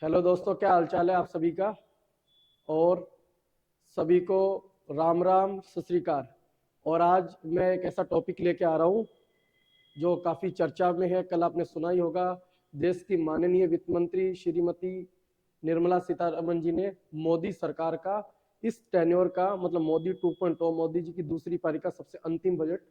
Hello दोस्तों, क्या हालचाल है आप सभी का। और सभी को राम राम सत श्री अकाल। और आज मैं एक ऐसा टॉपिक लेके आ रहा हूँ जो काफ़ी चर्चा में है। कल आपने सुना ही होगा, देश की माननीय वित्त मंत्री श्रीमती निर्मला सीतारमण जी ने मोदी सरकार का इस टेन्योर का मतलब मोदी 2.0 मोदी जी की दूसरी पारी का सबसे अंतिम बजट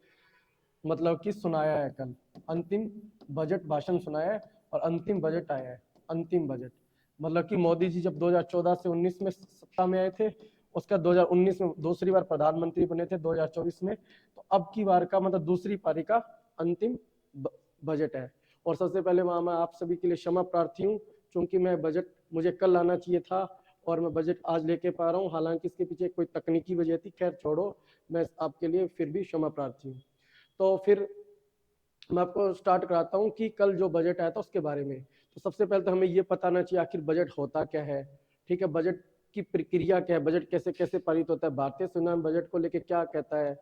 मतलब कि सुनाया है। कल अंतिम बजट भाषण सुनाया है और अंतिम बजट आया है। अंतिम बजट मतलब कि मोदी जी जब 2014 से 19 में सत्ता में आए थे, उसका 2019 में दूसरी बार प्रधानमंत्री बने थे 2024 में। तो अब की बार का मतलब दूसरी पारी का अंतिम बजट है। और सबसे पहले मैं आप सभी के लिए क्षमा प्रार्थी हूँ, क्योंकि मैं बजट मुझे कल लाना चाहिए था और मैं बजट आज लेके पा रहा हूँ। हालांकि इसके पीछे कोई तकनीकी वजह थी, खैर छोड़ो, मैं आपके लिए फिर भी क्षमा प्रार्थी हूँ। तो फिर मैं आपको स्टार्ट कराता हूँ कि कल जो बजट आया था उसके बारे में। तो सबसे पहले तो हमें ये बताना चाहिए आखिर बजट होता क्या है। ठीक है, बजट की प्रक्रिया क्या है, बजट कैसे कैसे पारित होता है, भारतीय संविधान बजट को लेकर क्या कहता है,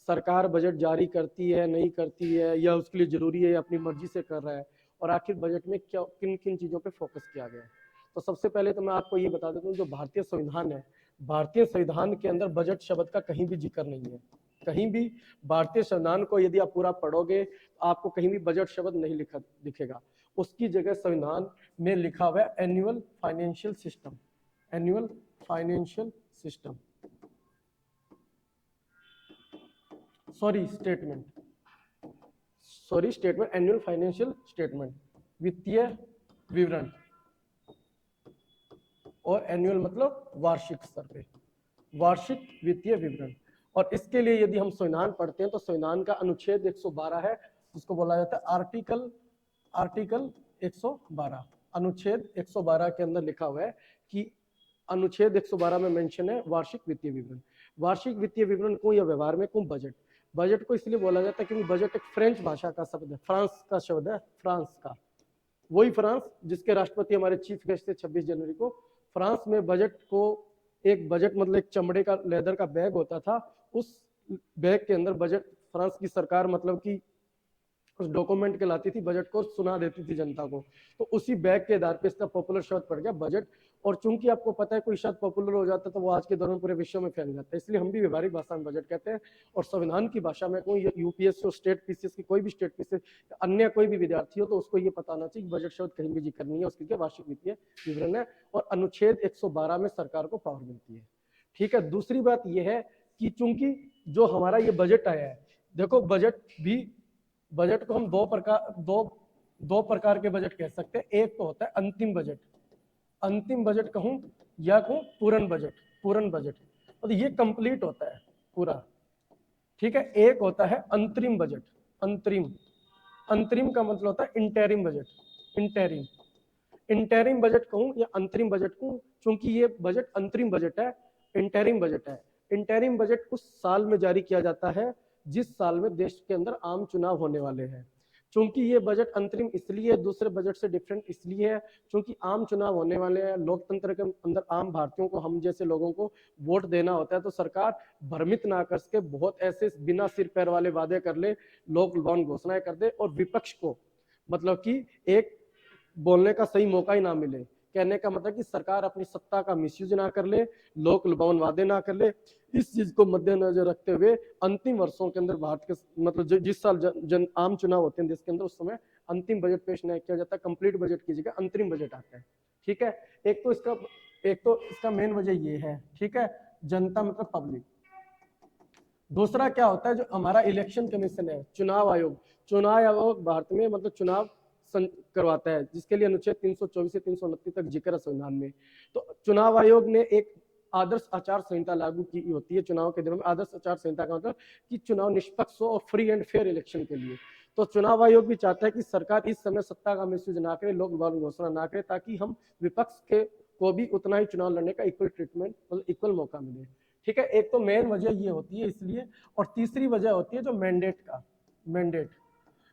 सरकार बजट जारी करती है नहीं करती है, या उसके लिए जरूरी है या अपनी मर्जी से कर रहा है, और आखिर बजट में क्या किन किन चीजों पर फोकस किया गया है। तो सबसे पहले तो मैं आपको ये बता देता हूँ, जो भारतीय संविधान है, भारतीय संविधान के अंदर बजट शब्द का कहीं भी जिक्र नहीं है। कहीं भी भारतीय संविधान को यदि आप पूरा पढ़ोगे तो आपको कहीं भी बजट शब्द नहीं लिखा दिखेगा। उसकी जगह संविधान में लिखा हुआ है annual financial system. Annual financial system, sorry statement, annual financial statement, वित्तीय विवरण। और एनुअल मतलब वार्षिक स्तर पे, वार्षिक वित्तीय विवरण। और इसके लिए यदि हम संविधान पढ़ते हैं तो संविधान का अनुच्छेद 112 है, जिसको बोला जाता है आर्टिकल 112। अनुच्छेद 112 के अंदर लिखा हुआ है कि अनुच्छेद 112 में मेंशन है वार्षिक वित्तीय विवरण। वार्षिक वित्तीय विवरण को या व्यवहार में को बजट, बजट को इसलिए बोला जाता है क्योंकि बजट एक फ्रेंच भाषा का शब्द है, फ्रांस का शब्द है, फ्रांस का। वही फ्रांस जिसके राष्ट्रपति हमारे चीफ गेस्ट थे 26 जनवरी को। फ्रांस में बजट को, एक बजट मतलब एक चमड़े का लेदर का बैग होता था, उस बैग के अंदर बजट फ्रांस की सरकार मतलब कि उस डॉक्यूमेंट के लाती थी, बजट को सुना देती थी जनता को। तो उसी बैग के आधार पे इसका पॉपुलर शब्द पड़ गया बजट। और चूंकि आपको पता है कोई शब्द पॉपुलर हो जाता है तो वो आज के दौरान पूरे विश्व में फैल जाता है, इसलिए हम भी व्यवहारिक भाषा में बजट कहते हैं। और संविधान की भाषा में कोई यूपीएससी और स्टेट पीसीएस की कोई भी स्टेट पीसीएस अन्य कोई भी विद्यार्थी हो तो उसको ये पता होना चाहिए बजट शब्द कहीं भी जिक्र नहीं है, उसके लिए वार्षिक वित्तीय विवरण है। और अनुच्छेद 112 में सरकार को पावर मिलती है। ठीक है, दूसरी बात यह है कि चूंकि जो हमारा ये बजट आया है, देखो बजट को हम दो प्रकार के बजट कह सकते हैं। एक तो होता है अंतिम बजट, अंतिम बजट कहूं या कहूं पूर्ण बजट, पूर्ण बजट, और ये कंप्लीट होता है पूरा। ठीक है, एक होता है अंतरिम बजट, अंतरिम, अंतरिम का मतलब होता है interim budget, interim, interim budget कहूं या अंतरिम बजट कहूं, क्योंकि ये बजट अंतरिम बजट है, इंटरिम बजट है। इंटरिम बजट उस साल में जारी किया जाता है जिस साल में देश के अंदर आम चुनाव होने वाले हैं। चूंकि ये बजट अंतरिम इसलिए दूसरे बजट से डिफरेंट इसलिए है क्योंकि आम चुनाव होने वाले हैं, लोकतंत्र के अंदर आम भारतीयों को, हम जैसे लोगों को वोट देना होता है, तो सरकार भ्रमित ना कर सके, बहुत ऐसे बिना सिर पैर वाले वादे कर ले, लोक लुभावन घोषणाएं कर दे और विपक्ष को मतलब कि एक बोलने का सही मौका ही ना मिले। कहने का मतलब कि सरकार अपनी सत्ता का मिसयूज ना कर ले, लोक लुभावन वादे ना कर ले। इस चीज को मद्देनजर रखते हुए अंतिम वर्षों के अंदर भारत के मतलब जिस साल जन आम चुनाव होते हैं देश के अंदर, उस समय अंतिम बजट पेश नहीं किया जाता, कंप्लीट बजट की जगह अंतरिम बजट आता है। ठीक है, एक तो इसका मेन वजह ये है। ठीक है, जनता मतलब पब्लिक। दूसरा क्या होता है, जो हमारा इलेक्शन कमीशन है, चुनाव आयोग, चुनाव आयोग भारत में मतलब चुनाव करवाता है, जिसके लिए अनुच्छेद 324 से 329 तक जिक्र है संविधान में। तो चुनाव आयोग ने एक आदर्श आचार संहिता लागू की होती है चुनाव के दिनों में। आदर्श आचार संहिता का मतलब कि चुनाव निष्पक्ष हो और फ्री एंड फेयर इलेक्शन के लिए। तो चुनाव आयोग भी चाहता है कि सरकार इस समय सत्ता का मिसयूज ना करे, लोक लुभावन घोषणा ना करे, ताकि हम विपक्ष के को भी उतना ही चुनाव लड़ने का इक्वल ट्रीटमेंट मतलब इक्वल मौका मिले। ठीक है, एक तो मेन वजह ये होती है इसलिए। और तीसरी वजह होती है जो मैंडेट का, मैंडेट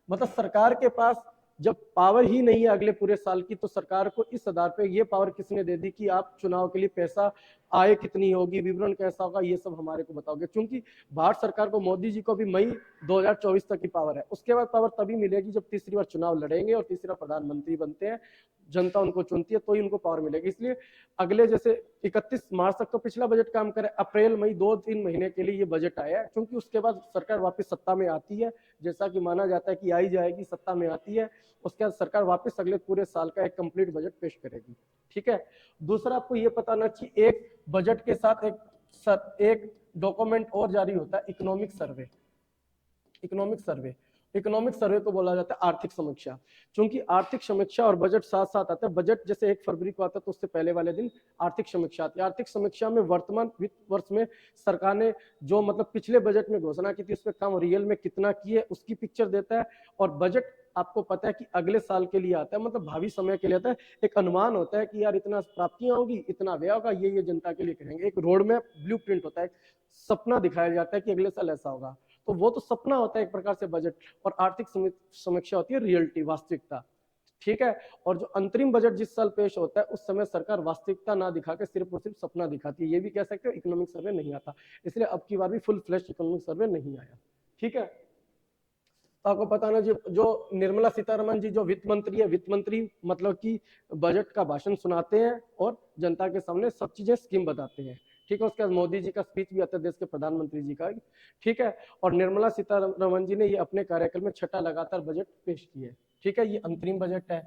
मतलब सरकार के पास जब पावर ही नहीं है अगले पूरे साल की, तो सरकार को इस आधार पे ये पावर किसने दे दी कि आप चुनाव के लिए पैसा आय कितनी होगी, विवरण कैसा होगा, ये सब हमारे को बताओगे। क्योंकि भारत सरकार को, मोदी जी को भी मई 2024 तक की पावर है। उसके बाद पावर तभी मिलेगी जब तीसरी बार चुनाव लड़ेंगे और तीसरा प्रधानमंत्री बनते हैं, जनता उनको चुनती है, तो ही उनको पावर मिलेगी। इसलिए अगले जैसे 31 मार्च तक तो पिछला बजट काम करे, अप्रैल मई 2-3 महीने के लिए ये बजट आया है, क्योंकि उसके बाद सरकार वापस सत्ता में आती है, जैसा कि माना जाता है कि आई जाएगी, सत्ता में आती है, उसके बाद सरकार वापस अगले पूरे साल का एक कंप्लीट बजट पेश करेगी। ठीक है। दूसरा आपको ये पता होना चाहिए, एक बजट के साथ एक डॉक्यूमेंट और जारी होता है, इकोनॉमिक सर्वे। इकोनॉमिक सर्वे को बोला जाता है आर्थिक समीक्षा। क्योंकि आर्थिक समीक्षा और बजट साथ साथ आता है। बजट जैसे 1 फरवरी को आता है तो उससे पहले वाले दिन आर्थिक समीक्षा आती है। आर्थिक समीक्षा में वर्तमान वित्त वर्ष में सरकार ने जो मतलब पिछले बजट में घोषणा की थी उसमें काम रियल में कितना की है उसकी पिक्चर देता है। और बजट आपको पता है कि अगले साल के लिए आता है, मतलब भावी समय के लिए आता है। एक अनुमान होता है कि यार इतना प्राप्तियां होगी, इतना व्यय होगा, ये जनता के लिए करेंगे। एक रोड मैप, ब्लूप्रिंट होता है, सपना दिखाया जाता है कि अगले साल ऐसा होगा। तो वो तो सपना होता है एक प्रकार से बजट, और आर्थिक समीक्षा होती है रियलिटी, वास्तविकता। ठीक है। और जो अंतरिम बजट जिस साल पेश होता है उस समय सरकार वास्तविकता ना दिखा के सिर्फ और सिर्फ सपना दिखाती है। ये भी कह सकते हो इकोनॉमिक सर्वे नहीं आता, इसलिए अब की बार भी फुल फ्लैश इकोनॉमिक सर्वे नहीं आया। ठीक है। तो आपको पता ना, जो निर्मला सीतारमण जी जो वित्त मंत्री है, वित्त मंत्री मतलब कि बजट का भाषण सुनाते हैं और जनता के सामने सब चीजें स्कीम बताते हैं। ठीक है। उसके बाद मोदी जी का स्पीच भी आता है, देश के प्रधानमंत्री जी का। ठीक है। और निर्मला सीतारमण जी ने ये अपने कार्यकाल में 6ठा लगातार बजट पेश किया है। ठीक है। ये अंतरिम बजट है।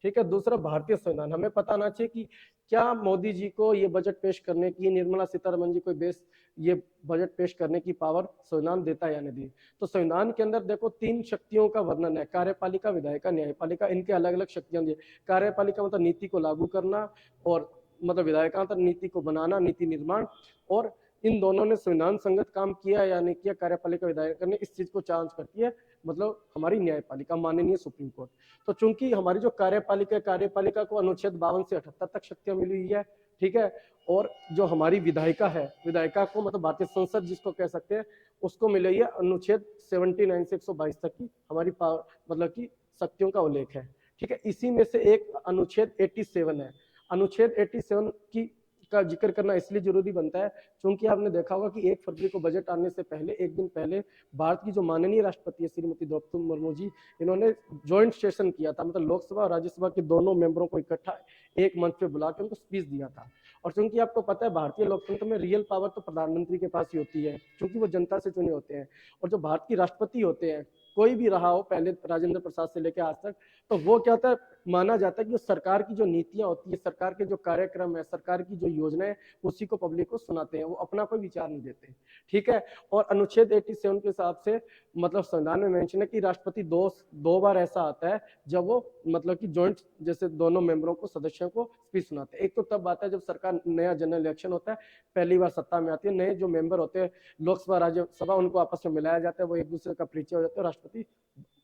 ठीक है। दूसरा, भारतीय संविधान। हमें पता होना चाहिए कि क्या मोदी जी को ये बजट पेश करने की, निर्मला सीतारमण जी को बेस ये बजट पेश करने की पावर संविधान देता है या नहीं। तो संविधान के अंदर देखो 3 शक्तियों का वर्णन है, कार्यपालिका, विधायिका, न्यायपालिका। इनके अलग अलग शक्तियां दी। कार्यपालिका मतलब नीति को लागू करना, और मतलब विधायिका मतलब नीति को बनाना, नीति निर्माण। और इन दोनों ने संविधान संगत काम किया या नहीं किया, कार्यपालिका विधायिका ने, इस चीज को जांच करती है मतलब हमारी न्यायपालिका, माननीय सुप्रीम कोर्ट। तो चूंकि हमारी जो कार्यपालिका को अनुच्छेद 52 से 78 तक शक्तियां मिली हुई है। ठीक है। और जो हमारी विधायिका है, विधायिका को मतलब भारतीय संसद जिसको कह सकते हैं, उसको मिली है अनुच्छेद 79 से 122 तक की हमारी पावर, मतलब की शक्तियों का उल्लेख है। ठीक है। इसी में से एक अनुच्छेद 87 है। अनुच्छेद 87 की का जिक्र करना इसलिए जरूरी बनता है क्योंकि आपने देखा होगा कि 1 फरवरी को बजट आने से पहले, एक दिन पहले, भारत की जो माननीय राष्ट्रपति है श्रीमती द्रौपदी मुर्मू जी, इन्होंने ज्वाइंट सेशन किया था, मतलब लोकसभा और राज्यसभा के दोनों मेंबरों को इकट्ठा एक मंच पे बुला के उनको स्पीच दिया था। और क्योंकि आपको पता है भारतीय लोकतंत्र में रियल पावर तो प्रधानमंत्री के पास ही होती है, क्योंकि वो जनता से चुने होते हैं। और जो भारत की राष्ट्रपति होते हैं, कोई भी रहा हो, पहले राजेंद्र प्रसाद से लेकर आज तक, तो वो क्या होता है, माना जाता है कि सरकार की जो नीतियां होती है, सरकार के जो कार्यक्रम है, सरकार की जो योजनाएं, उसी को पब्लिक को सुनाते हैं, वो अपना कोई विचार नहीं देते। ठीक है। और अनुच्छेद 87 के हिसाब से मतलब संविधान में मेंशन है कि राष्ट्रपति दो बार ऐसा आता है जब वो मतलब कि ज्वाइंट जैसे दोनों मेंबरों को, सदस्यों को स्पीच सुनाते हैं। एक तो तब आता है जब सरकार नया जनरल इलेक्शन होता है, पहली बार सत्ता में आती है, नए जो मेंबर होते हैं लोकसभा राज्यसभा, उनको आपस में मिलाया जाता है, वो एक दूसरे का परिचय हो जाता है, राष्ट्रपति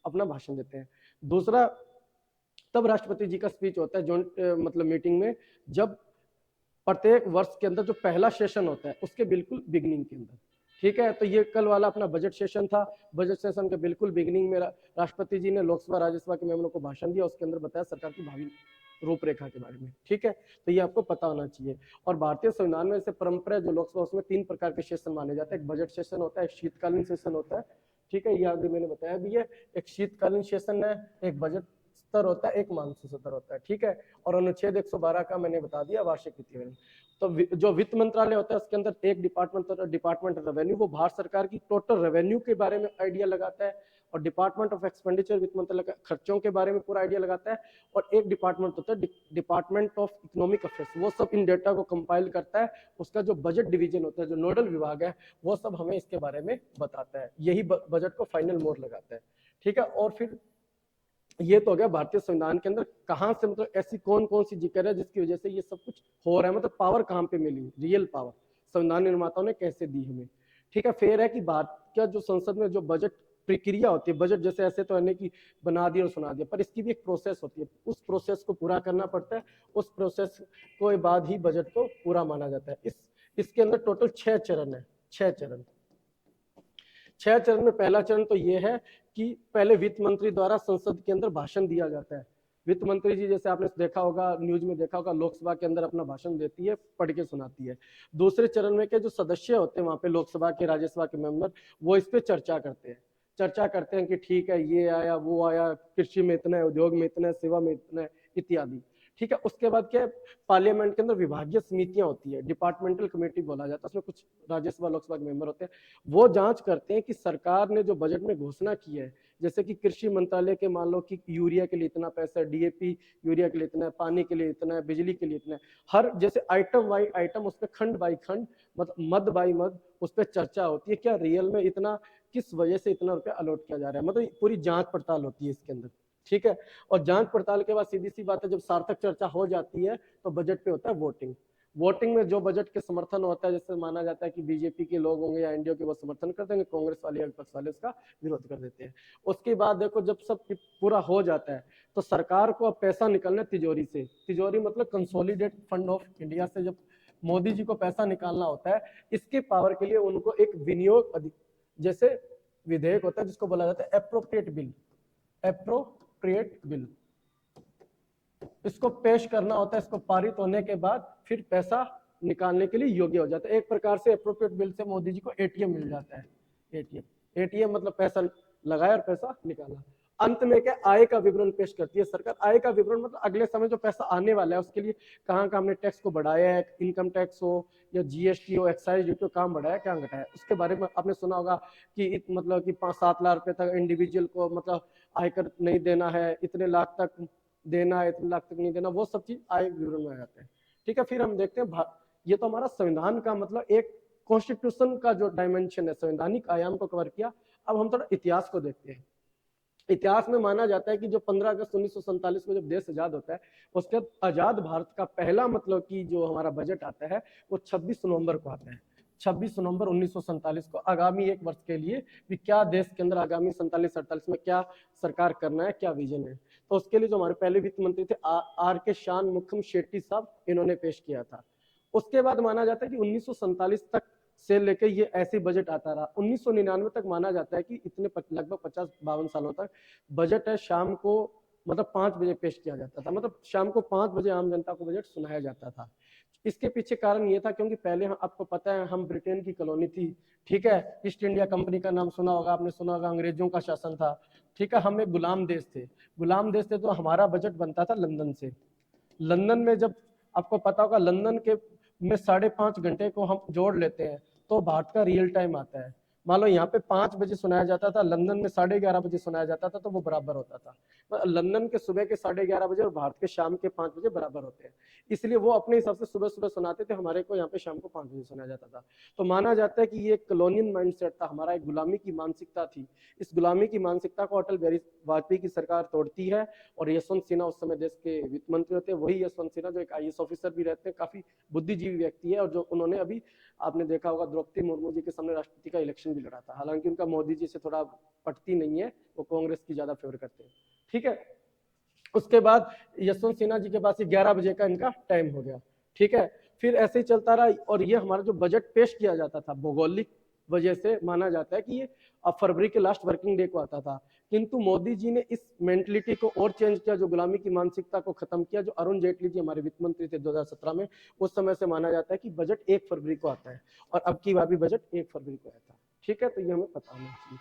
अपना भाषण देते हैं। दूसरा, तब राष्ट्रपति जी का स्पीच होता है ज्वाइंट मतलब मीटिंग में, जब प्रत्येक वर्ष के अंदर जो पहला सेशन होता है उसके बिल्कुल बिगिनिंग के अंदर। ठीक है। तो ये कल वाला अपना बजट सेशन था। बजट सेशन के बिल्कुल बिगिनिंग में राष्ट्रपति जी ने लोकसभा राज्यसभा के मेंबरों को भाषण दिया, उसके अंदर बताया सरकार की भावी रूपरेखा के बारे में। ठीक है। तो ये आपको पता होना चाहिए। और भारतीय संविधान में से परंपरा जो लोकसभा, उसमें 3 प्रकार के सेशन माने जाते हैं। एक बजट सेशन होता है, एक शीतकालीन सेशन होता है। ठीक है। ये आगे मैंने बताया भी है। एक शीतकालीन सेशन है, एक बजट सत्र होता है, एक मानसून सत्र होता है। ठीक है। और अनुच्छेद 112 का मैंने बता दिया, वार्षिक वित्तीय। तो जो वित्त मंत्रालय होता है उसके अंदर एक डिपार्टमेंट रेवेन्यू, वो भारत सरकार की टोटल रेवेन्यू के बारे में आइडिया लगाता है। और डिपार्टमेंट ऑफ एक्सपेंडिचर, वित्त मंत्रालय का खर्चों के बारे में पूरा आइडिया लगाता है। और एक डिपार्टमेंट होता है डिपार्टमेंट ऑफ इकोनॉमिक अफेयर्स, वो सब इन डेटा को कंपाइल करता है। उसका जो बजट डिवीजन होता है, जो नोडल विभाग है, वो सब हमें इसके बारे में बताता है। यही बजट को फाइनल मोहर लगाता है। ठीक है। और फिर ये तो हो गया भारतीय संविधान के अंदर कहां से, मतलब ऐसी कौन कौन सी जिक्र है जिसकी वजह से ये सब कुछ हो रहा है, मतलब पावर कहां पे मिली, रियल पावर संविधान निर्माताओं ने कैसे दी हमें। ठीक है। फिर है कि भारत का जो संसद में जो बजट प्रक्रिया होती है, बजट जैसे ऐसे तो है कि बना दिया और सुना दिया, पर इसकी भी एक प्रोसेस होती है, उस प्रोसेस को पूरा करना पड़ता है। उस प्रोसेस के बाद ही बजट को पूरा माना जाता है। इसके अंदर टोटल 6 चरण है। 6 चरण में पहला चरण तो ये है कि पहले वित्त मंत्री द्वारा संसद के अंदर भाषण दिया जाता है। वित्त मंत्री जी जैसे आपने देखा होगा, न्यूज में देखा होगा, लोकसभा के अंदर अपना भाषण देती है, पढ़ के सुनाती है। दूसरे चरण में के जो सदस्य होते हैं वहां पे, लोकसभा के राज्यसभा के मेंबर, वो इस पे चर्चा करते हैं। चर्चा करते हैं कि ठीक है, ये आया, वो आया, कृषि में इतना है, उद्योग में इतना है, सेवा में इतना है, इत्यादि। ठीक है, उसके बाद क्या है, पार्लियामेंट के अंदर विभागीय समितियां होती है, डिपार्टमेंटल कमेटी बोला जाता है, उसमें कुछ राज्यसभा लोकसभा के मेंबर होते हैं। वो जांच करते हैं कि सरकार ने जो बजट में घोषणा की है, जैसे कि कृषि मंत्रालय के मान लो कि यूरिया के लिए इतना पैसा है, डीएपी यूरिया के लिए इतना है, पानी के लिए इतना है, बिजली के लिए इतना है, हर जैसे आइटम बाई आइटम उस पर खंड बाई खंड, मतलब मद बाई मद उस पर चर्चा होती है, क्या रियल में इतना, किस वजह से इतना रुपया अलॉट किया जा रहा है, मतलब पूरी जांच पड़ताल होती है इसके अंदर। ठीक है, और जांच पड़ताल के बाद सीधी सी बात है, जब सार्थक चर्चा हो जाती है तो बजट पे होता है वोटिंग। वोटिंग में जो बजट के समर्थन होता है, जैसे माना जाता है कि बीजेपी के लोग होंगे या एनडीए के, वो समर्थन कर देंगे, कांग्रेस वाले या विपक्ष वाले उसका विरोध कर देते हैं। उसके बाद देखो, जब सब पूरा हो जाता है तो सरकार को अब पैसा निकालना है तिजोरी से। तिजोरी मतलब कंसोलिडेट फंड ऑफ इंडिया से जब मोदी जी को पैसा निकालना होता है, इसके पावर के लिए उनको एक विनियोग जैसे विधेयक होता है जिसको बोला जाता है एप्रोप्रिएट बिल, एप्रोप्रिएट बिल, इसको पेश करना होता है। इसको पारित होने के बाद फिर पैसा निकालने के लिए योग्य हो जाता है। एक प्रकार से एप्रोप्रिएट बिल से मोदी जी को एटीएम मिल जाता है। एटीएम, एटीएम मतलब पैसा लगाया और पैसा निकाला। अंत में क्या, आय का विवरण पेश करती है सरकार। आय का विवरण मतलब अगले समय जो पैसा आने वाला है उसके लिए कहाँ कहाँ हमने टैक्स को बढ़ाया है, इनकम टैक्स हो या जीएसटी हो, एक्साइज ड्यूटी हो, काम बढ़ाया क्या घटाया, उसके बारे में आपने सुना होगा कि मतलब कि 5-7 लाख रुपए तक इंडिविजुअल को मतलब आयकर नहीं देना है, इतने लाख तक देना है, इतने लाख तक नहीं देना, वो सब चीज आय विवरण में आ जाते हैं। ठीक है, फिर हम देखते हैं ये तो हमारा संविधान का मतलब एक कॉन्स्टिट्यूशन का जो डायमेंशन है, संवैधानिक आयाम को कवर किया। अब हम थोड़ा इतिहास को देखते हैं। इतिहास में माना जाता है कि जो 15 अगस्त 1947 को जब देश आजाद होता है, उसके बाद आजाद भारत का पहला मतलब कि जो हमारा बजट आता है वो 26 नवंबर को आता है। 26 नवंबर 1947 को, आगामी एक वर्ष के लिए भी क्या देश के अंदर आगामी 47-48 में क्या सरकार करना है, क्या विजन है। तो उसके लिए जो हमारे पहले वित्त मंत्री थे आर के शान मुखम शेट्टी साहब, इन्होंने पेश किया था। उसके बाद माना जाता है कि 1947 तक से लेकर ये ऐसे बजट आता रहा। 1999 तक माना जाता है कि इतने लगभग 50-52 सालों तक बजट है शाम को मतलब 5 बजे पेश किया जाता था, मतलब शाम को 5 बजे आम जनता को बजट सुनाया जाता था। इसके पीछे कारण ये था क्योंकि पहले आपको पता है हम ब्रिटेन की कॉलोनी थी। ठीक है, ईस्ट इंडिया कंपनी का नाम सुना होगा आपने, सुना होगा, अंग्रेजों का शासन था। ठीक है, हम एक गुलाम देश थे, गुलाम देश थे, तो हमारा बजट बनता था लंदन से। लंदन में जब आपको पता होगा लंदन के में 5.5 घंटे को हम जोड़ लेते हैं तो भारत का रियल टाइम आता है। मान लो यहाँ पे 5 बजे सुनाया जाता था, लंदन में 11:30 बजे सुनाया जाता था, तो वो बराबर होता था। लंदन के सुबह के 11:30 बजे और भारत के शाम के 5 बजे बराबर होते हैं, इसलिए वो अपने हिसाब से सुबह सुबह सुनाते थे, हमारे को यहाँ पे शाम को 5 बजे सुनाया जाता था। तो माना जाता है कि ये कॉलोनियल माइंडसेट था हमारा, एक गुलामी की मानसिकता थी। इस गुलामी की मानसिकता को अटल बिहारी वाजपेयी की सरकार तोड़ती है, और यशवंत सिन्हा उस समय देश के वित्त मंत्री होते हैं, वही यशवंत सिन्हा जो एक आईएएस ऑफिसर भी रहते हैं, काफी बुद्धिजीवी व्यक्ति है, और जो उन्होंने अभी आपने देखा होगा द्रौपदी मुर्मू जी के सामने राष्ट्रपति का इलेक्शन भी लड़ा था। हालांकि उनका मोदी जी से थोड़ा पटती नहीं है, वो कांग्रेस की ज्यादा फेवर करते हैं। ठीक है, उसके बाद यशवंत सिन्हा जी के पास 11 बजे का इनका टाइम हो गया। ठीक है, फिर ऐसे ही चलता रहा, और ये हमारा जो बजट पेश किया जाता था भौगोलिक वजह से माना जाता है कि ये अब फरवरी के लास्ट वर्किंग डे को आता था, किंतु मोदी जी ने इस मेंटलिटी को और चेंज किया, जो गुलामी की मानसिकता को खत्म किया। जो अरुण जेटली जी हमारे वित्त मंत्री थे 2017 में, उस समय से माना जाता है कि बजट 1 फरवरी को आता है, और अब की बार भी बजट 1 फरवरी को आया था। ठीक है, तो ये हमें पता होना चाहिए।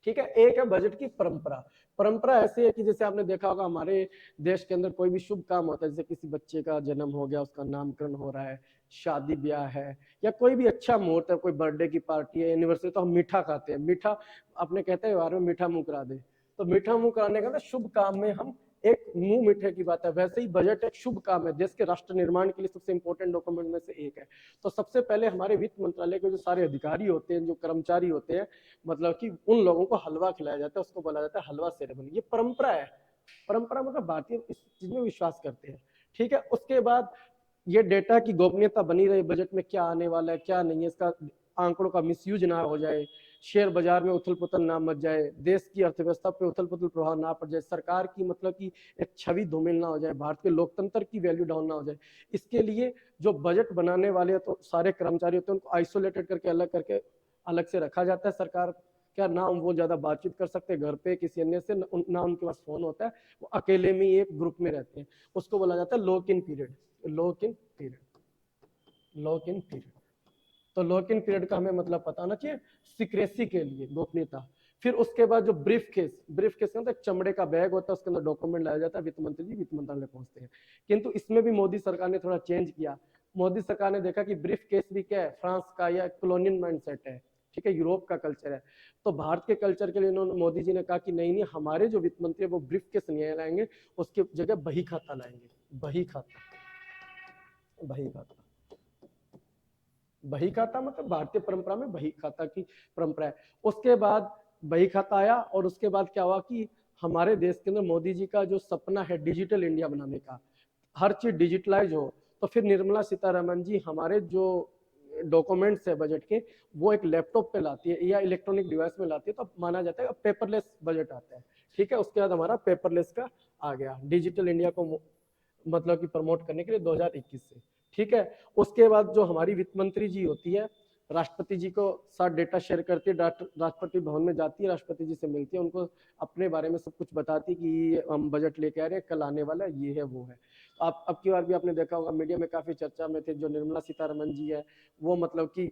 ठीक है, एक है बजट की परंपरा। परंपरा ऐसी है कि जैसे आपने देखा होगा हमारे देश के अंदर कोई भी शुभ काम होता है, जैसे किसी बच्चे का जन्म हो गया, उसका नामकरण हो रहा है, शादी ब्याह है, या कोई भी अच्छा मुहूर्त है, कोई बर्थडे की पार्टी है, एनिवर्सरी, तो हम मीठा खाते हैं। मीठा अपने कहते हैं व्यवहार में मीठा मुंह करा दे, तो मीठा मुंह कराने का ना शुभ काम में हम एक मुंह मीठे की बात है। वैसे ही बजट एक शुभ काम है, देश के राष्ट्र निर्माण के लिए सबसे इंपॉर्टेंट डॉक्यूमेंट में से एक है। तो सबसे पहले हमारे वित्त मंत्रालय के जो सारे अधिकारी होते हैं, जो कर्मचारी होते हैं, मतलब कि उन लोगों को हलवा खिलाया जाता है, उसको बोला जाता है हलवा सेरेमनी। ये परंपरा है। परंपरा मतलब भारतीय इस चीज में विश्वास करते हैं। ठीक है, उसके बाद ये डेटा की गोपनीयता बनी रही, बजट में क्या आने वाला है क्या नहीं है, इसका आंकड़ों का मिसयूज ना हो जाए, शेयर बाजार में उथल पुथल ना मच जाए, देश की अर्थव्यवस्था पे उथल पुथल प्रभाव ना पड़ जाए, सरकार की मतलब की एक छवि धूमिल ना हो जाए, भारत के लोकतंत्र की वैल्यू डाउन ना हो जाए। इसके लिए जो बजट बनाने वाले तो सारे कर्मचारी होते हैं, उनको आइसोलेटेड करके अलग से रखा जाता है सरकार क्या ना वो ज्यादा बातचीत कर सकते घर पे किसी अन्य से, ना उनके पास फोन होता है, वो अकेले में ही एक ग्रुप में रहते हैं। उसको बोला जाता है lock in period. Lock in period, lock in period. तो लॉक इन पीरियड का हमें मतलब पता होना चाहिए, सिक्रेसी के लिए, गोपनीयता। फिर उसके बाद जो ब्रीफ केस, ब्रीफ केस का चमड़े का बैग होता है, उसके अंदर डॉक्यूमेंट लाया जाता है, वित्त मंत्री जी वित्त मंत्रालय पहुंचते हैं। किंतु इसमें भी मोदी सरकार ने थोड़ा चेंज किया। मोदी सरकार ने देखा कि ब्रीफ केस भी क्या है, फ्रांस का या कॉलोनियल माइंडसेट है, ठीक है, यूरोप का कल्चर है। तो भारत के कल्चर के लिए इन्होंने, मोदी जी ने कहा कि नहीं नहीं, हमारे जो वित्त मंत्री है वो ब्रीफ केस नहीं लाएंगे, उसकी जगह बही खाता लाएंगे। बही खाता, बही खाता, बही खाता मतलब भारतीय परंपरा में बही खाता की परंपरा है। उसके बाद बही खाता आया, और उसके बाद क्या हुआ कि हमारे देश के अंदर मोदी जी का जो सपना है डिजिटल इंडिया बनाने का, हर चीज डिजिटलाइज हो, तो फिर निर्मला सीतारमण जी हमारे जो डॉक्यूमेंट्स है बजट के, वो एक लैपटॉप पे लाती है या इलेक्ट्रॉनिक डिवाइस में लाती है, तो माना जाता है पेपरलेस बजट आता है। ठीक है, उसके बाद हमारा पेपरलेस का आ गया, डिजिटल इंडिया को मतलब कि प्रमोट करने के लिए 2021 से। ठीक है, उसके बाद जो हमारी वित्त मंत्री जी होती है, राष्ट्रपति जी को साथ डेटा शेयर करती है, राष्ट्रपति भवन में जाती है, राष्ट्रपति जी से मिलती है, उनको अपने बारे में सब कुछ बताती कि हम बजट लेके आ रहे हैं, कल आने वाला है, ये है वो है। आप अब की बार भी आपने देखा होगा मीडिया में काफी चर्चा में थे, जो निर्मला सीतारमण जी है वो मतलब कि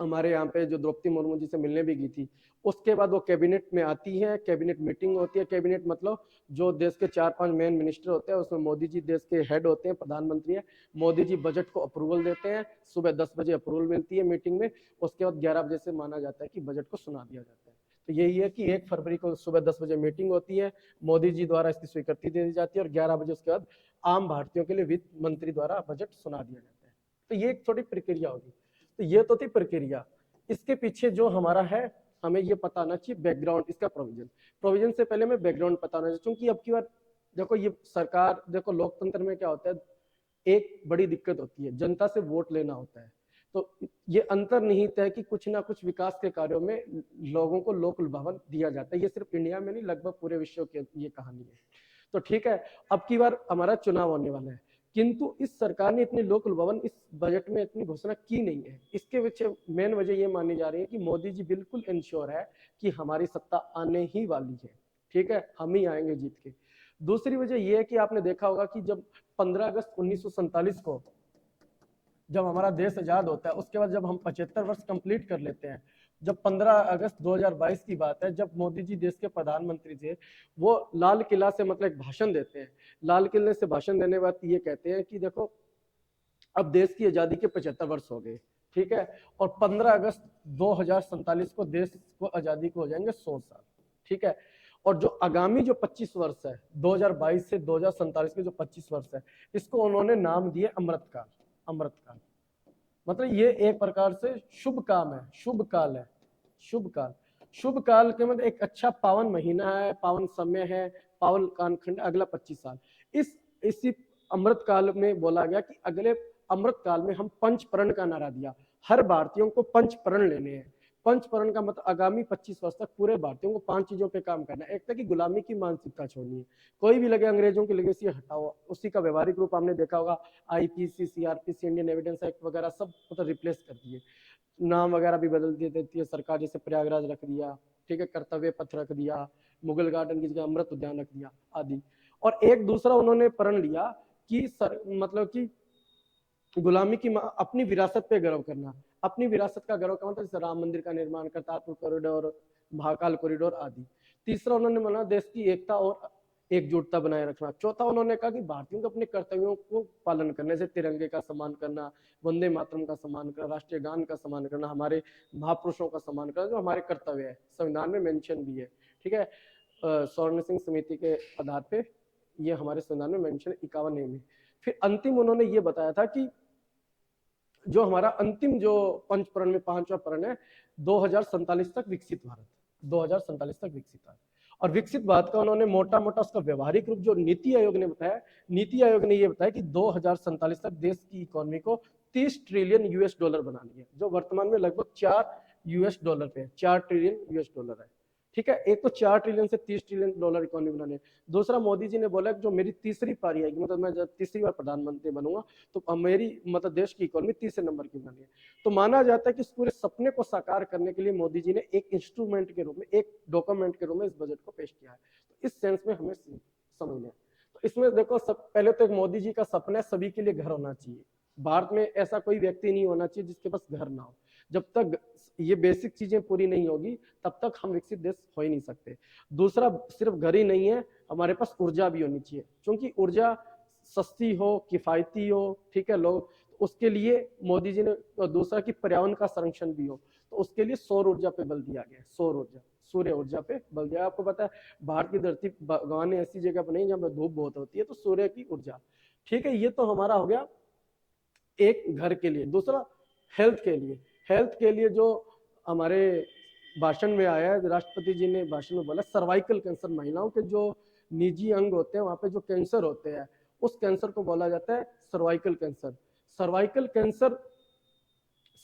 हमारे यहाँ पे जो द्रौपदी मुर्मू जी से मिलने भी गई थी। उसके बाद वो कैबिनेट में आती है, कैबिनेट मीटिंग होती है। कैबिनेट मतलब जो देश के 4-5 मेन मिनिस्टर होते हैं, उसमें मोदी जी देश के हेड होते हैं, प्रधानमंत्री है। मोदी जी बजट को अप्रूवल देते हैं, सुबह 10 बजे अप्रूवल मिलती है मीटिंग में। उसके बाद 11 बजे से माना जाता है कि बजट को सुना दिया जाता है। तो यही है कि 1 फरवरी को सुबह 10 बजे मीटिंग होती है, मोदी जी द्वारा इसकी स्वीकृति दे दी जाती है, और 11 बजे उसके बाद आम भारतीयों के लिए वित्त मंत्री द्वारा बजट सुना दिया जाता है। तो ये एक छोटी प्रक्रिया होगी। तो ये तो थी प्रक्रिया। इसके पीछे जो हमारा है, हमें ये पता होना चाहिए बैकग्राउंड, इसका प्रोविजन से पहले में बैकग्राउंड पता होना चाहिए। क्योंकि अब की बार देखो, ये सरकार, देखो लोकतंत्र में क्या होता है, एक बड़ी दिक्कत होती है, जनता से वोट लेना होता है। तो ये अंतर्निहित है कि कुछ ना कुछ विकास के कार्यों में लोगों को लोक लुभावन दिया जाता है। ये सिर्फ इंडिया में नहीं, लगभग पूरे विश्व की ये कहानी है। तो ठीक है, अब की बार हमारा चुनाव होने वाला है, किंतु इस सरकार ने इतनी लोक लुभावन इस बजट में इतनी घोषणा की नहीं है। इसके पीछे मेन वजह ये मानी जा रही है कि मोदी जी बिल्कुल इंश्योर है कि हमारी सत्ता आने ही वाली है। ठीक है, हम ही आएंगे जीत के। दूसरी वजह यह है कि आपने देखा होगा कि जब 15 अगस्त 1947 को जब हमारा देश आजाद होता है, उसके बाद जब हम 75 वर्ष कंप्लीट कर लेते हैं, जब 15 अगस्त 2022 की बात है, जब मोदी जी देश के प्रधानमंत्री थे, वो लाल किला से मतलब एक भाषण देते हैं। लाल किले से भाषण देने के बाद ये कहते हैं कि देखो, अब देश की आजादी के 75 वर्ष हो गए। ठीक है, और 15 अगस्त 2047 को देश को आजादी को हो जाएंगे 100 साल। ठीक है, और जो आगामी जो 25 वर्ष है, 2022 से 2047 के जो 25 वर्ष है, इसको उन्होंने नाम दिए अमृतकाल। अमृतकाल मतलब ये एक प्रकार से शुभ काम है, शुभ काल है, शुभ काल। शुभ काल के मतलब एक अच्छा पावन महीना है, पावन समय है, पावन कालखंड, अगला 25 साल। इसी अमृत काल में बोला गया कि अगले अमृत काल में हम पंचप्रण का नारा दिया। हर भारतीयों को पंचप्रण लेने हैं। पंचप्रण का मतलब आगामी 25 वर्ष तक पूरे भारतीयों को 5 चीजों पे काम करना है। एक था कि गुलामी की मानसिकता छोड़नी है, कोई भी लगे अंग्रेजों की लेगेसी हटाओ, उसी का व्यवहारिक रूप हमने देखा होगा, IPC, CrPC, Indian evidence act वगैरह सब मतलब रिप्लेस कर दिए, नाम वगैरह भी बदल देती है सरकार, जैसे प्रयागराज रख दिया, ठीक है, कर्तव्य पथ रख दिया, मुगल गार्डन की जगह अमृत उद्यान रख दिया आदि। और एक दूसरा उन्होंने प्रण लिया कि मतलब कि गुलामी की अपनी विरासत पे गर्व करना। अपनी विरासत का गर्व का मतलब जैसे राम मंदिर का निर्माण, करतारपुर कॉरिडोर, महाकाल कॉरिडोर आदि। तीसरा उन्होंने माना देश की एकता और एकजुटता बनाए रखना। चौथा उन्होंने कहा कि भारतीयों को अपने कर्तव्यों को पालन करने से तिरंगे का सम्मान करना, वंदे मातरम का सम्मान करना, राष्ट्रीय गान का सम्मान करना, हमारे महापुरुषों का सम्मान करना, जो हमारे कर्तव्य है, संविधान में मेंशन भी है। ठीक है, स्वर्ण सिंह समिति के आधार पे ये हमारे संविधान में मेंशन 51 में। फिर अंतिम उन्होंने ये बताया था कि जो हमारा अंतिम जो पंचप्रण में 5वां प्रण है, 2047 तक विकसित भारत, 2047 तक विकसित भारत। और विकसित भारत का उन्होंने मोटा मोटा उसका व्यवहारिक रूप जो नीति आयोग ने बताया, नीति आयोग ने ये बताया कि 2047 तक देश की इकोनॉमी को 30 ट्रिलियन यूएस डॉलर बनानी है, जो वर्तमान में लगभग $4 पे है, $4 ट्रिलियन है। ठीक है। एक तो 4 ट्रिलियन से 30 ट्रिलियन डॉलर इकोनॉमी बनाने है। दूसरा, मोदी जी ने बोला कि जो मेरी तीसरी पारी आएगी, मतलब मैं जब तीसरी बार प्रधानमंत्री बनूंगा तो मेरी मतलब देश की इकोनॉमी तीसरे नंबर की बनानी है। तो माना जाता है कि इस पूरे सपने को साकार करने के लिए मोदी जी ने एक इंस्ट्रूमेंट के रूप में, एक डॉक्यूमेंट के रूप में इस बजट को पेश किया है। तो इस सेंस में हमें समझ लें। तो इसमें देखो, सब पहले तो एक मोदी जी का सपना है सभी के लिए घर होना चाहिए। भारत में ऐसा कोई व्यक्ति नहीं होना चाहिए जिसके पास घर ना हो। जब तक ये बेसिक चीजें पूरी नहीं होगी तब तक हम विकसित देश हो ही नहीं सकते। दूसरा, सिर्फ घर ही नहीं है, हमारे पास ऊर्जा भी होनी चाहिए, क्योंकि ऊर्जा सस्ती हो, किफायती हो, ठीक है, लोग उसके लिए मोदी जी ने, दूसरा कि पर्यावरण का संरक्षण भी हो, तो उसके लिए सौर ऊर्जा पे बल दिया गया है। सौर ऊर्जा, सूर्य ऊर्जा पे बल दिया। आपको पता है भारत की धरती भगवान ने ऐसी जगह बनाई जहाँ पे धूप बहुत होती है, तो सूर्य की ऊर्जा, ठीक है। ये तो हमारा हो गया एक घर के लिए। दूसरा, हेल्थ के लिए। हेल्थ के लिए जो हमारे भाषण में आया है, राष्ट्रपति जी ने भाषण में बोला, सर्वाइकल कैंसर, महिलाओं के जो निजी अंग होते हैं वहां पे जो कैंसर होते हैं, उस कैंसर को बोला जाता है cervical cancer. Cervical cancer,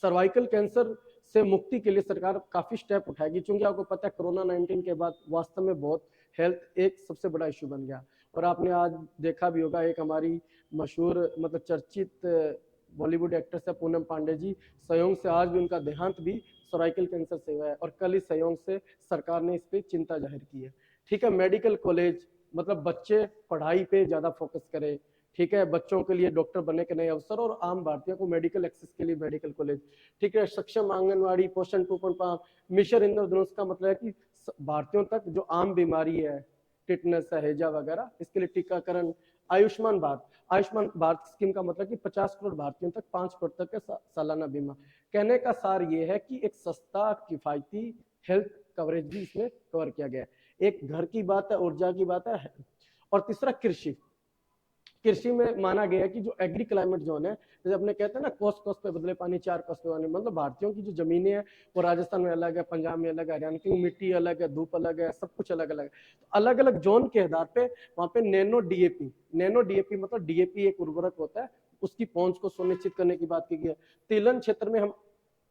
cervical cancer से मुक्ति के लिए सरकार काफी स्टेप उठाएगी, क्योंकि आपको पता है कोरोना 19 के बाद वास्तव में बहुत हेल्थ एक सबसे बड़ा इश्यू बन गया। और आपने आज देखा भी होगा, एक हमारी मशहूर मतलब चर्चित बॉलीवुड एक्ट्रेस है पूनम पांडे जी, संयोग से आज भी उनका देहांत भी सर्वाइकल कैंसर से हुआ है, और कल ही संयोग से सरकार ने इस पर चिंता जाहिर की है। ठीक है, मेडिकल कॉलेज, मतलब बच्चे पढ़ाई पे ज्यादा फोकस करें, ठीक है, बच्चों के लिए डॉक्टर बनने के नए अवसर, और आम भारतीयों को मेडिकल एक्सेस के लिए मेडिकल कॉलेज, ठीक है, सक्षम आंगनवाड़ी, पोषण 2.5, मिशन इंद्रधनुष का मतलब है कि भारतीयों तक जो आम बीमारी है, टिटनेस है, हैजा वगैरह, इसके लिए टीकाकरण। आयुष्मान भारत, आयुष्मान भारत स्कीम का मतलब कि 50 करोड़ भारतीयों तक 5 करोड़ तक का सालाना बीमा। कहने का सार ये है कि एक सस्ता किफायती हेल्थ कवरेज भी इसमें कवर किया गया है। एक घर की बात है, ऊर्जा की बात है। और तीसरा, कृषि। कृषि में माना गया है कि जो एग्री क्लाइमेट जोन है, जैसे अपने कहते हैं ना, कोस कोस पे बदले पानी, 4 कोस पे पानी, मतलब भारतीयों की जो जमीनें हैं वो राजस्थान में अलग है, पंजाब में अलग है, हरियाणा की मिट्टी अलग है, धूप अलग है, सब कुछ अलग अलग है। तो अलग अलग जोन के आधार पे वहां पे नैनो डीएपी, नैनो डीएपी मतलब डीएपी एक उर्वरक होता है, उसकी पहुंच को सुनिश्चित करने की बात की गई है। तिलहन क्षेत्र में हम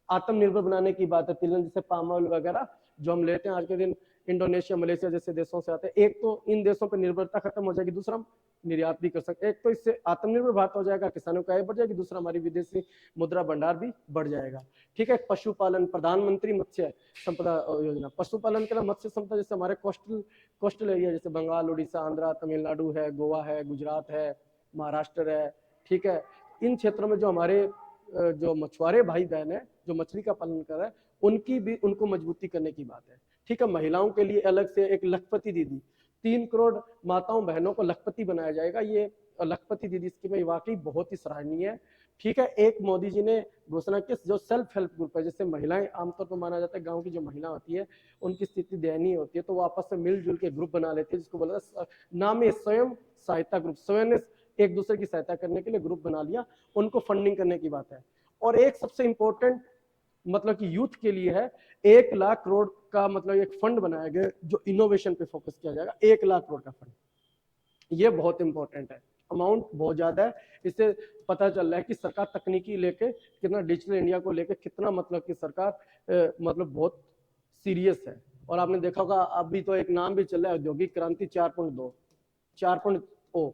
आत्मनिर्भर बनाने की बात है। तिलहन जैसे पाम ऑयल वगैरह जो हम लेते हैं आज के दिन इंडोनेशिया, मलेशिया जैसे देशों से आते हैं, एक तो इन देशों पर निर्भरता खत्म हो जाएगी, दूसरा हम निर्यात भी कर सकते हैं। एक तो इससे आत्मनिर्भर भारत हो जाएगा, किसानों की आय बढ़ जाएगी, दूसरा हमारी विदेशी मुद्रा भंडार भी बढ़ जाएगा। ठीक है, पशुपालन, प्रधानमंत्री मत्स्य संपदा योजना, पशुपालन के लिए मत्स्य संपदा, जैसे हमारे कोस्टल एरिया जैसे बंगाल, उड़ीसा, आंध्रा, तमिलनाडु है, गोवा है, गुजरात है, महाराष्ट्र है, ठीक है, इन क्षेत्रों में जो हमारे जो मछुआरे भाई बहन है जो मछली का पालन कर रहे हैं, उनकी भी, उनको मजबूती करने की बात है। ठीक है, महिलाओं के लिए अलग से एक लखपति दीदी, 3 करोड़ माताओं बहनों को लखपति बनाया जाएगा। ये लखपति दीदी स्कीम वाकई बहुत ही सराहनीय है। ठीक है, एक मोदी जी ने घोषणा की, जो सेल्फ हेल्प ग्रुप है, जैसे महिलाएं आमतौर पर माना जाता है गांव की जो महिला होती है उनकी स्थिति दयनीय होती है, तो वो आपस में मिलजुल के ग्रुप बना लेते हैं, जिसको बोला नाम है स्वयं सहायता ग्रुप। स्वयं ने एक दूसरे की सहायता करने के लिए ग्रुप बना लिया, उनको फंडिंग करने की बात है। और एक सबसे इंपॉर्टेंट मतलब कि यूथ के लिए है, 1 लाख करोड़ का मतलब एक फंड बनाया गया जो इनोवेशन पे फोकस किया जाएगा। 1 लाख करोड़ का फंड, ये बहुत इंपॉर्टेंट है, अमाउंट बहुत ज्यादा है। इससे पता चल रहा है कि सरकार तकनीकी लेके कितना, डिजिटल इंडिया को लेके कितना, मतलब कि सरकार मतलब बहुत सीरियस है। और आपने देखा होगा अभी तो एक नाम भी चल रहा है औद्योगिक क्रांति 4.2, 4.0,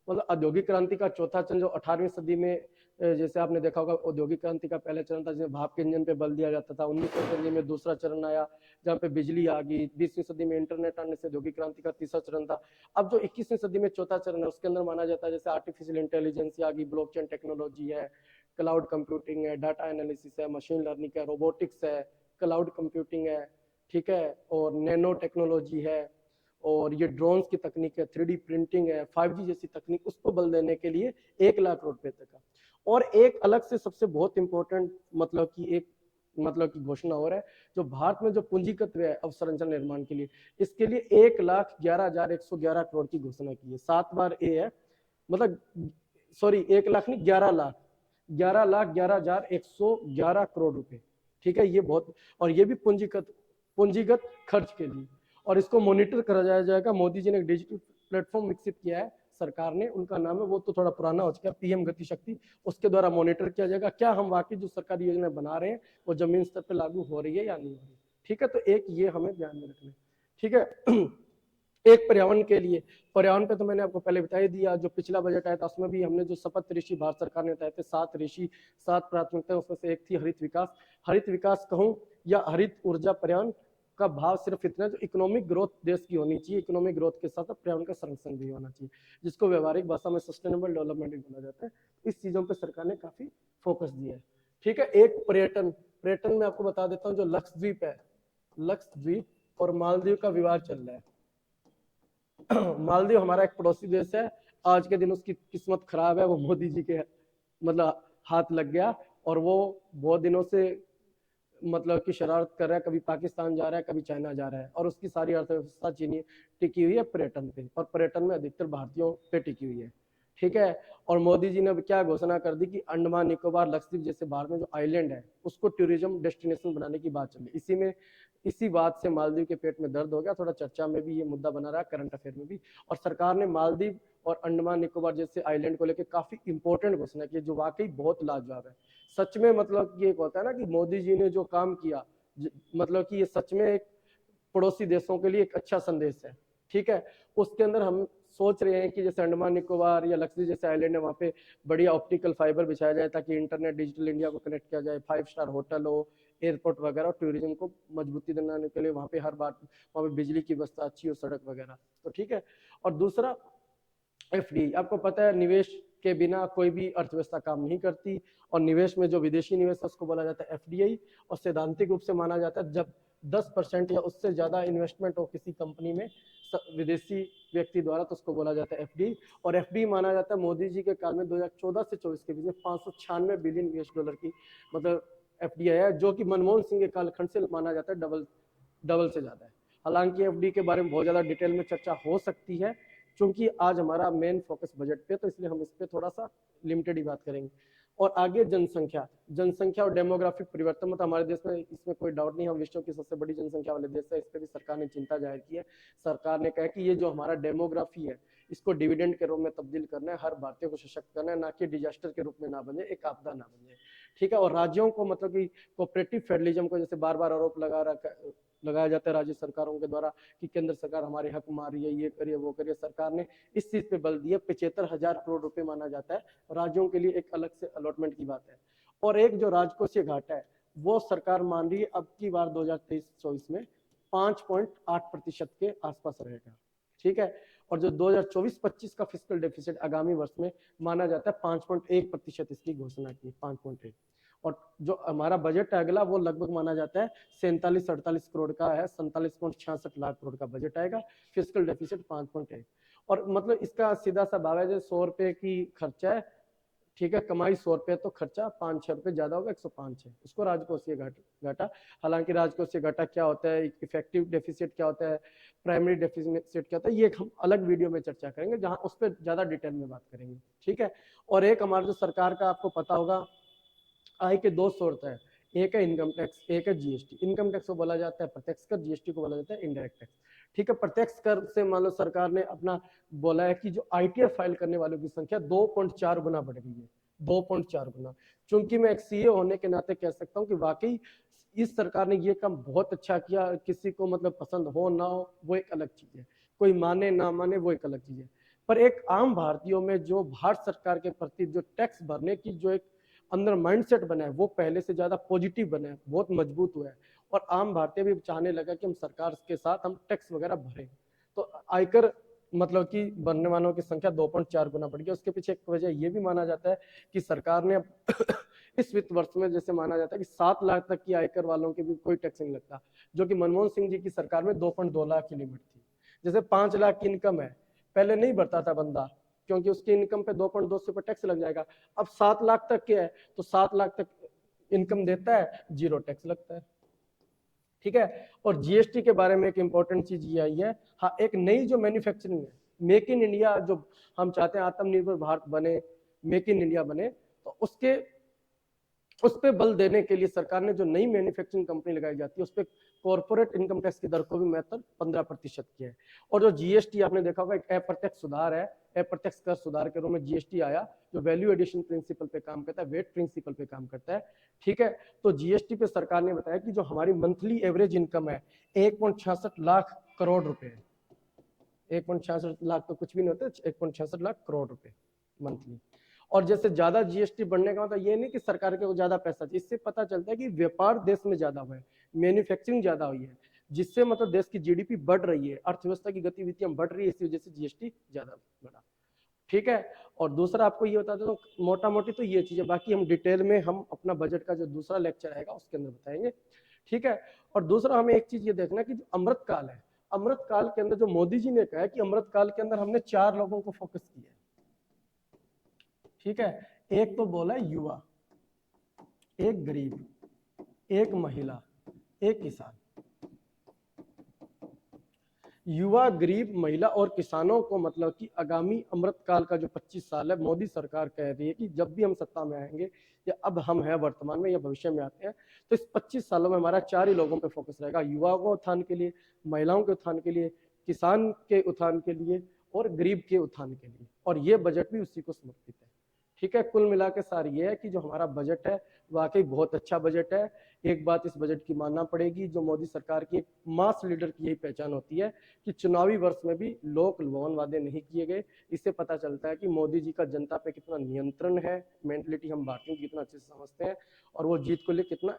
मतलब औद्योगिक क्रांति का चौथा चरण जो 18वीं सदी में, जैसे आपने देखा होगा औद्योगिक क्रांति का पहला चरण था जिसमें भाप के इंजन पे बल दिया जाता था, 19वीं सदी में दूसरा चरण आया जहाँ पे बिजली आ गई, 20वीं सदी में इंटरनेट आने से औद्योगिक क्रांति का तीसरा चरण था। अब जो 21वीं सदी में चौथा चरण है उसके अंदर माना जाता है जैसे आर्टिफिशियल इंटेलिजेंस आ गई, ब्लॉकचेन टेक्नोलॉजी है, क्लाउड कंप्यूटिंग है, डाटा एनालिसिस है, मशीन लर्निंग है, रोबोटिक्स है, क्लाउड कंप्यूटिंग है, ठीक है, और नैनो टेक्नोलॉजी है, और ये ड्रोन्स की तकनीक है, 3D प्रिंटिंग है, 5G जैसी तकनीक, उसको बल देने के लिए 1 लाख करोड़ रुपए तक का। और एक अलग से सबसे बहुत इंपॉर्टेंट मतलब कि एक मतलब की घोषणा हो रहा है, जो भारत में जो पूंजीगत व्यय अवसंरचना निर्माण के लिए, इसके लिए 1,11,111 करोड़ की घोषणा की है। 7 बार ए है, मतलब सॉरी 1 लाख नहीं, 11 लाख, 11,11,111 करोड़ रुपए। ठीक है, ये बहुत, और ये भी पूंजीगत खर्च के लिए, और इसको मॉनिटर करा जाएगा। मोदी जी ने एक डिजिटल प्लेटफॉर्म विकसित किया है सरकार ने, उनका नाम है, वो तो थोड़ा पुराना हो चुका है, पीएम गति शक्ति, उसके द्वारा मॉनिटर किया जाएगा क्या हम वाकई जो सरकारी योजना बना रहे हैं वो जमीन स्तर पर लागू हो रही है या नहीं हो रही। ठीक है, तो एक ये हमें ध्यान में रखना है। ठीक है। एक पर्यावरण के लिए, पर्यावरण पे तो मैंने आपको पहले बता ही दिया, जो पिछला बजट आया था उसमें भी हमने जो शपथ ऋषि भारत सरकार ने तय थे 7 ऋषि 7 प्राथमिकता, उसमें से एक थी हरित विकास। हरित विकास कहूं या हरित ऊर्जा, पर्यावरण का भाव सिर्फ इतना, जो इकोनॉमिक ग्रोथ देश की होनी चाहिए, इकोनॉमिक ग्रोथ के साथ पर्यावरण का संरक्षण भी होना चाहिए, जिसको व्यवहारिक भाषा में सस्टेनेबल डेवलपमेंट भी बोला जाता है। इस चीजों पर सरकार ने काफी फोकस दिया है। ठीक है, एक पर्यटन, पर्यटन में आपको बता देता हूँ, जो लक्षद्वीप है, लक्षद्वीप और मालदीव का विवाद चल रहा है। मालदीव हमारा एक पड़ोसी देश है, आज के दिन उसकी किस्मत खराब है, वो मोदी जी के मतलब हाथ लग गया, और वो बहुत दिनों से मतलब कि शरारत कर रहा है, कभी पाकिस्तान जा रहा है, कभी चाइना जा रहा है, और उसकी सारी अर्थव्यवस्था चीनी टिकी हुई है पर्यटन पे, और पर्यटन में अधिकतर भारतीयों पे टिकी हुई है। ठीक है, और मोदी जी ने क्या घोषणा कर दी कि अंडमान निकोबार लक्षद्वीप जैसे भारत में जो आइलैंड है उसको टूरिज्म डेस्टिनेशन बनाने की बात चल रही। इसी बात से मालदीव के पेट में दर्द हो गया, थोड़ा चर्चा में भी ये मुद्दा बना रहा है, करंट अफेयर में भी। और सरकार ने मालदीव और अंडमान निकोबार जैसे आइलैंड को लेकर काफी इंपॉर्टेंट घोषणा की, जो वाकई बहुत लाजवाब है। सच में मतलब ये होता है ना कि मोदी जी ने जो काम किया, मतलब कि ये सच में एक पड़ोसी देशों के लिए एक अच्छा संदेश है। ठीक है, उसके अंदर हम सोच रहे हैं कि जैसे अंडमान निकोबार या लक्षद्वीप जैसे आइलैंड है, वहाँ पे बढ़िया ऑप्टिकल फाइबर बिछाया जाए ताकि इंटरनेट डिजिटल इंडिया को कनेक्ट किया जाए, 5 स्टार होटल हो, एयरपोर्ट वगैरह, और टूरिज्म को मजबूती दिलाने के लिए वहाँ पे हर बार वहाँ पे बिजली की व्यवस्था अच्छी हो, सड़क वगैरह। तो ठीक है, और दूसरा एफडीआई, आपको पता है निवेश के बिना कोई भी अर्थव्यवस्था काम नहीं करती, और निवेश में जो विदेशी निवेश है उसको बोला जाता है एफडीआई, और सैद्धांतिक रूप से माना जाता है जब 10% या उससे ज्यादा इन्वेस्टमेंट हो किसी कंपनी में विदेशी व्यक्ति द्वारा, तो उसको बोला जाता है एफडीआई। और एफडीआई माना जाता है मोदी जी के काल में 2014 से 24 के बीच में 596 बिलियन यूएस डॉलर की मतलब एफडीआई है, जो कि मनमोहन सिंह के कालखंड से माना जाता है डबल से ज्यादा है। हालांकि एफडी के बारे में बहुत ज्यादा डिटेल में चर्चा हो सकती है, क्योंकि आज हमारा मेन फोकस बजट पे, तो इसलिए हम इस पे थोड़ा सा लिमिटेड ही बात करेंगे। और आगे जनसंख्या और डेमोग्राफिक परिवर्तन, मतलब हमारे देश में, इसमें कोई डाउट नहीं, हम विश्व की सबसे बड़ी जनसंख्या वाले देश है, इस पर भी सरकार ने चिंता जाहिर की है। सरकार ने कहा कि ये जो हमारा डेमोग्राफी है इसको डिविडेंड के रूप में तब्दील करना है, हर भारतीय को सशक्त करना है, ना कि डिजास्टर के रूप में ना बने, एक आपदा ना बने। ठीक है, और राज्यों को मतलब कि कोऑपरेटिव फेडरलिज्म को, जैसे बार बार आरोप लगाया जाता है राज्य सरकारों के द्वारा कि केंद्र सरकार हमारे हक मार रही है, ये करिए वो करिए, सरकार ने इस चीज पे बल दिया। 75,000 करोड़ रुपए माना जाता है राज्यों के लिए, एक अलग से अलॉटमेंट की बात है। और एक जो राजकोषीय घाटा है वो सरकार मान रही है अब की बार 2023-24 में 5.8% के आसपास रहेगा। ठीक है, और जो 2024-25 का फिस्कल डेफिसिट आगामी वर्ष में माना जाता है 5.1%, इसकी घोषणा की 5.1। और जो हमारा बजट है अगला, वो लगभग माना जाता है 47-48 करोड़ का है, 47.66 लाख करोड़ का बजट आएगा, फिस्कल डेफिसिट 5.1। और मतलब इसका सीधा सा भाव है, जो 100 रुपए की खर्चा है, ठीक है, कमाई 100 रुपए तो खर्चा 5-6 रुपए ज्यादा होगा, 105 है, उसको राजकोषीय घाटा। हालांकि राजकोषीय घाटा क्या होता है, इफेक्टिव डेफिसिट क्या होता है, प्राइमरी डेफिसिट क्या होता है, ये हम अलग वीडियो में चर्चा करेंगे, जहां उस पर ज्यादा डिटेल में बात करेंगे। ठीक है, और एक हमारा जो सरकार का आपको पता होगा आय के दो सोर्स है, एक है इनकम टैक्स, एक है जीएसटी। इनकम टैक्स को बोला जाता है प्रत्यक्ष कर, जीएसटी को बोला जाता है इनडायरेक्ट टैक्स। ठीक है, प्रत्यक्ष कर से मान लो सरकार ने अपना बोला है कि जो आईटीआर फाइल करने वालों की संख्या 2.4 गुना बढ़ गई है, 2.4 गुना। चूंकि मैं एक सीए होने के नाते कह सकता हूँ कि वाकई इस सरकार ने ये काम बहुत अच्छा किया। किसी को मतलब पसंद हो ना हो वो एक अलग चीज है, कोई माने ना माने वो एक अलग चीज है, पर एक आम भारतीयों में जो भारत सरकार के प्रति जो टैक्स भरने की जो एक अंदर माइंडसेट बना है वो पहले से ज्यादा पॉजिटिव बना है, बहुत मजबूत हुआ है। और आम भारतीय भी चाहने लगा कि हम सरकार के साथ हम टैक्स वगैरह भरें। तो आयकर मतलब कि भरने वालों की संख्या 2.4 गुना बढ़ गई। उसके पीछे एक वजह ये भी माना जाता है कि सरकार ने इस वित्त वर्ष में जैसे माना जाता है कि 7 लाख तक की आयकर वालों के भी कोई टैक्स नहीं लगता, जो कि मनमोहन सिंह जी की सरकार में 2.2 लाख की लिमिट थी। जैसे 5 लाख की इनकम है, पहले नहीं भरता था बंदा, क्योंकि उसकी इनकम पे 2.2 से ऊपर टैक्स लग जाएगा। अब 7 लाख तक के है तो 7 लाख तक इनकम देता है, 0 टैक्स लगता है। ठीक है, और जीएसटी के बारे में एक इंपॉर्टेंट चीज ये आई है, हाँ, एक नई जो मैन्युफैक्चरिंग है, मेक इन इंडिया, जो हम चाहते हैं आत्मनिर्भर भारत बने, मेक इन इंडिया बने, तो उस पर बल देने के लिए सरकार ने जो नई मैन्युफैक्चरिंग कंपनी लगाई जाती है उस पर कॉर्पोरेट इनकम टैक्स की दर को भी महत्व 15% किया है। और जो जीएसटी आपने देखा होगा एक अप्रत्यक्ष सुधार है, अप्रत्यक्ष कर सुधार के रूप में जीएसटी आया, जो वैल्यू एडिशन प्रिंसिपल पे काम करता है, वेट प्रिंसिपल पे काम करता है। ठीक है, तो जीएसटी पे सरकार ने बताया कि जो हमारी मंथली एवरेज इनकम है 1.66 लाख करोड़ रुपए। 1.66 लाख तो कुछ भी नहीं होता, 1.66 लाख करोड़ रुपए मंथली। और जैसे ज्यादा जीएसटी बढ़ने का मतलब ये नहीं कि सरकार को ज्यादा पैसा चाहिए, इससे पता चलता है कि व्यापार देश में ज्यादा हुआ है, मैन्युफैक्चरिंग ज्यादा हुई है, जिससे मतलब देश की जीडीपी बढ़ रही है, अर्थव्यवस्था की गतिविधियां बढ़ रही है, इसी वजह से जीएसटी ज्यादा बढ़ा। ठीक है। और दूसरा आपको ये बता दो, मोटा मोटी तो ये चीज है, बाकी हम डिटेल में हम अपना बजट का जो दूसरा लेक्चर आएगा उसके अंदर बताएंगे। ठीक है। और दूसरा हमें एक चीज ये देखना कि जो अमृत काल है, अमृत काल के अंदर जो मोदी जी ने कहा है कि अमृत काल के अंदर हमने 4 लोगों को फोकस किया है। ठीक है। एक तो बोला युवा, एक गरीब, एक महिला, एक किसान। युवा, गरीब, महिला और किसानों को मतलब कि आगामी अमृत काल का जो 25 साल है, मोदी सरकार कह रही है कि जब भी हम सत्ता में आएंगे, या अब हम हैं वर्तमान में या भविष्य में आते हैं, तो इस 25 सालों में हमारा 4 ही लोगों पे फोकस रहेगा, युवाओं के उत्थान के लिए, महिलाओं के उत्थान के लिए, किसान के उत्थान के लिए और गरीब के उत्थान के लिए। और ये बजट भी उसी को समर्पित है। ठीक है। कुल मिला के सार ये है कि जो हमारा बजट है वाकई बहुत अच्छा बजट है। एक बात इस बजट की मानना पड़ेगी, जो मोदी सरकार की मास लीडर की यही पहचान होती है कि चुनावी वर्ष में भी लोक लुभावन वादे नहीं किए गए। इससे पता चलता है कि मोदी जी का जनता पे कितना नियंत्रण है, मेंटलिटी हम भारतीयों की कितना अच्छे से समझते हैं, और वो जीत को लिए कितना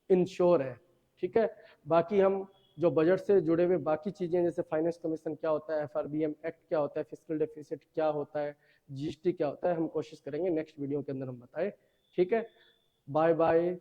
इंश्योर है। ठीक है। बाकी हम जो बजट से जुड़े हुए बाकी चीजें, जैसे फाइनेंस कमीशन क्या होता है, एफआरबीएम एक्ट क्या होता है, फिस्कल डेफिसिट क्या होता है, जीएसटी क्या होता है, हम कोशिश करेंगे नेक्स्ट वीडियो के अंदर हम बताएं। ठीक है। Bye bye.